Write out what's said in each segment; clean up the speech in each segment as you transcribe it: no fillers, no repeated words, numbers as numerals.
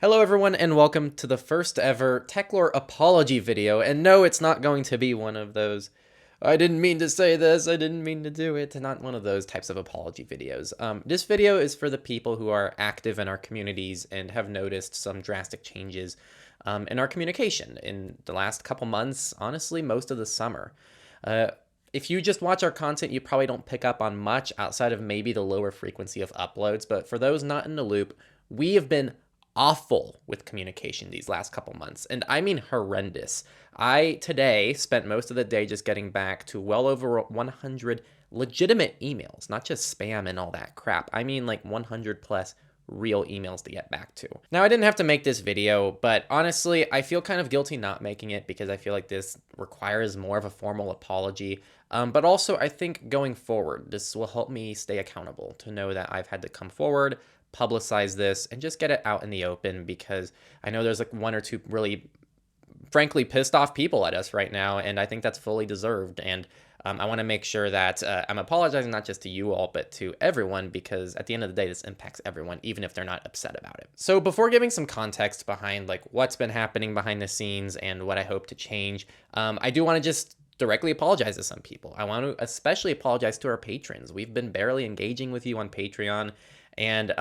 Hello everyone and welcome to the first ever Techlore Apology video, and no, it's not going to be one of those I didn't mean to say this, I didn't mean to do it, not one of those types of apology videos. This video is for the people who are active in our communities and have noticed some drastic changes in our communication in the last couple months, honestly most of the summer. If you just watch our content, you probably don't pick up on much outside of maybe the lower frequency of uploads, but for those not in the loop, we have been awful with communication these last couple months, and I mean horrendous. I today spent most of the day just getting back to well over 100 legitimate emails, not just spam and all that crap. I mean like 100 plus real emails to get back to. Now, I didn't have to make this video, but honestly, I feel kind of guilty not making it because I feel like this requires more of a formal apology. But also, I think going forward, this will help me stay accountable to know that I've had to come forward, publicize this, and just get it out in the open, because I know there's like one or two really frankly pissed off people at us right now, and I think that's fully deserved. And I want to make sure that I'm apologizing not just to you all, but to everyone, because at the end of the day, this impacts everyone, even if they're not upset about it. So before giving some context behind like what's been happening behind the scenes and what I hope to change, I do want to just directly apologize to some people. I want to especially apologize to our patrons. We've been barely engaging with you on Patreon, and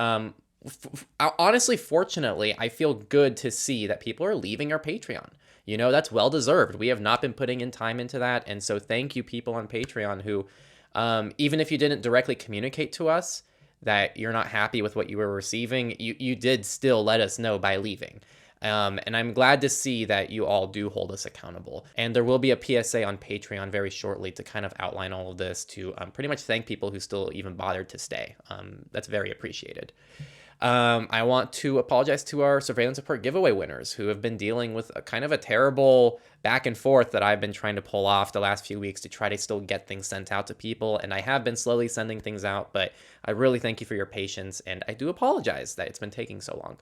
honestly, fortunately, I feel good to see that people are leaving our Patreon. You know, that's well deserved. We have not been putting in time into that, and so thank you people on Patreon who, even if you didn't directly communicate to us that you're not happy with what you were receiving, you did still let us know by leaving. And I'm glad to see that you all do hold us accountable. And there will be a PSA on Patreon very shortly to kind of outline all of this, to pretty much thank people who still even bothered to stay. That's very appreciated. I want to apologize to our surveillance support giveaway winners who have been dealing with a kind of a terrible back and forth that I've been trying to pull off the last few weeks to try to still get things sent out to people. And I have been slowly sending things out, but I really thank you for your patience. And I do apologize that it's been taking so long.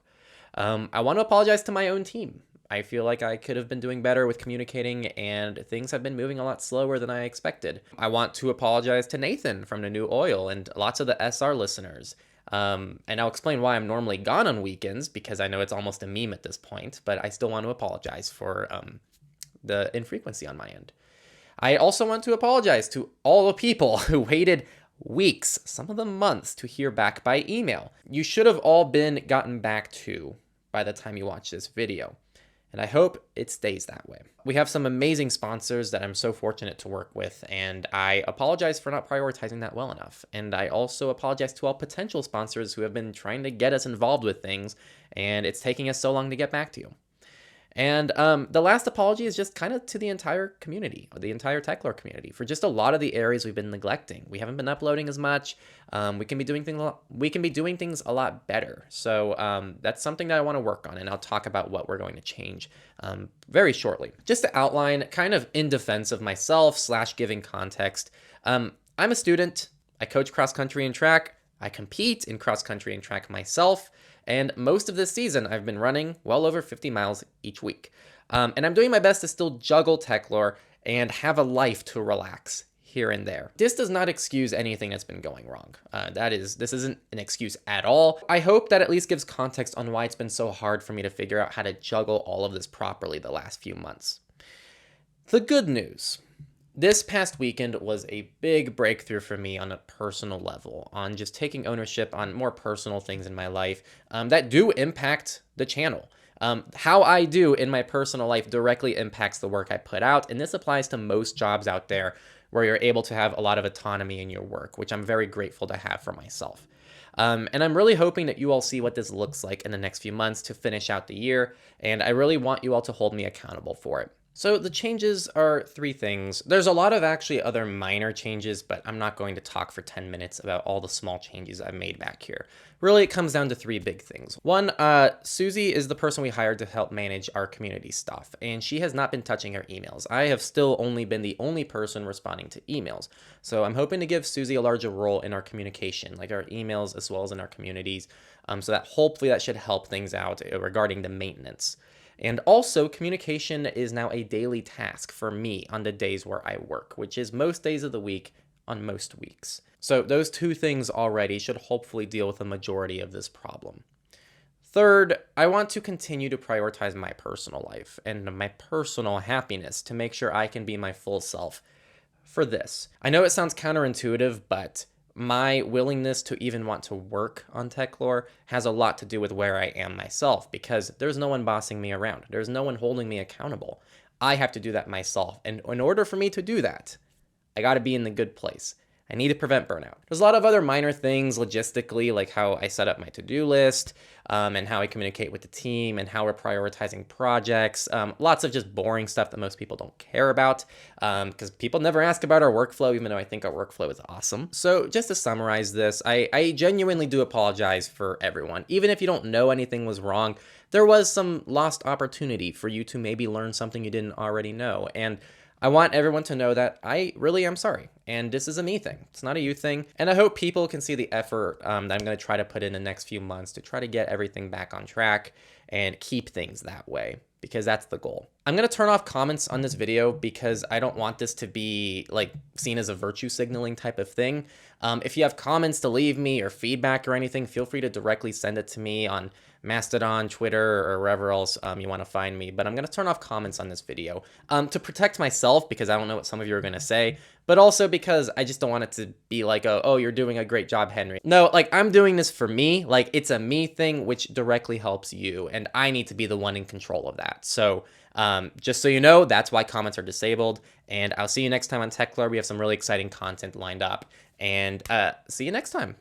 I want to apologize to my own team. I feel like I could have been doing better with communicating, and things have been moving a lot slower than I expected. I want to apologize to Nathan from the New Oil and lots of the SR listeners. And I'll explain why I'm normally gone on weekends, because I know it's almost a meme at this point, but I still want to apologize for the infrequency on my end. I also want to apologize to all the people who waited weeks, some of them months, to hear back by email. You should have all been gotten back to by the time you watch this video, and I hope it stays that way. We have some amazing sponsors that I'm so fortunate to work with, and I apologize for not prioritizing that well enough. And I also apologize to all potential sponsors who have been trying to get us involved with things, and it's taking us so long to get back to you. And the last apology is just kind of to the entire community, the entire Techlore community, for just a lot of the areas we've been neglecting. We haven't been uploading as much. We can be doing things a lot better. So that's something that I want to work on, and I'll talk about what we're going to change very shortly. Just to outline, kind of in defense of myself / giving context, I'm a student. I coach cross country and track. I compete in cross country and track myself. And most of this season, I've been running well over 50 miles each week. And I'm doing my best to still juggle Techlore and have a life to relax here and there. This does not excuse anything that's been going wrong. This isn't an excuse at all. I hope that at least gives context on why it's been so hard for me to figure out how to juggle all of this properly the last few months. The good news. This past weekend was a big breakthrough for me on a personal level, on just taking ownership on more personal things in my life that do impact the channel. How I do in my personal life directly impacts the work I put out, and this applies to most jobs out there where you're able to have a lot of autonomy in your work, which I'm very grateful to have for myself. And I'm really hoping that you all see what this looks like in the next few months to finish out the year, and I really want you all to hold me accountable for it. So the changes are three things. There's a lot of actually other minor changes, but I'm not going to talk for 10 minutes about all the small changes I've made back here. Really, it comes down to three big things. One, Susie is the person we hired to help manage our community stuff, and she has not been touching her emails. I have still only been the only person responding to emails. So I'm hoping to give Susie a larger role in our communication, like our emails as well as in our communities, so that hopefully that should help things out regarding the maintenance. And also, communication is now a daily task for me on the days where I work, which is most days of the week on most weeks. So those two things already should hopefully deal with the majority of this problem. Third, I want to continue to prioritize my personal life and my personal happiness to make sure I can be my full self for this. I know it sounds counterintuitive, but my willingness to even want to work on Techlore has a lot to do with where I am myself, because there's no one bossing me around. There's no one holding me accountable. I have to do that myself. And in order for me to do that, I got to be in the good place. I need to prevent burnout. There's a lot of other minor things logistically, like how I set up my to-do list, and how I communicate with the team, and how we're prioritizing projects. Lots of just boring stuff that most people don't care about, because people never ask about our workflow, even though I think our workflow is awesome. So just to summarize this, I genuinely do apologize for everyone. Even if you don't know anything was wrong, there was some lost opportunity for you to maybe learn something you didn't already know. And I want everyone to know that I really am sorry, and this is a me thing. It's not a you thing, and I hope people can see the effort that I'm going to try to put in the next few months to try to get everything back on track and keep things that way, because that's the goal. I'm going to turn off comments on this video because I don't want this to be like seen as a virtue signaling type of thing. If you have comments to leave me or feedback or anything, feel free to directly send it to me on Mastodon, Twitter, or wherever else you want to find me. But I'm going to turn off comments on this video to protect myself, because I don't know what some of you are going to say, but also because I just don't want it to be like, oh, you're doing a great job, Henry. No, like, I'm doing this for me. Like, it's a me thing, which directly helps you, and I need to be the one in control of that. So just so you know, that's why comments are disabled, and I'll see you next time on Techlore. We have some really exciting content lined up, and see you next time.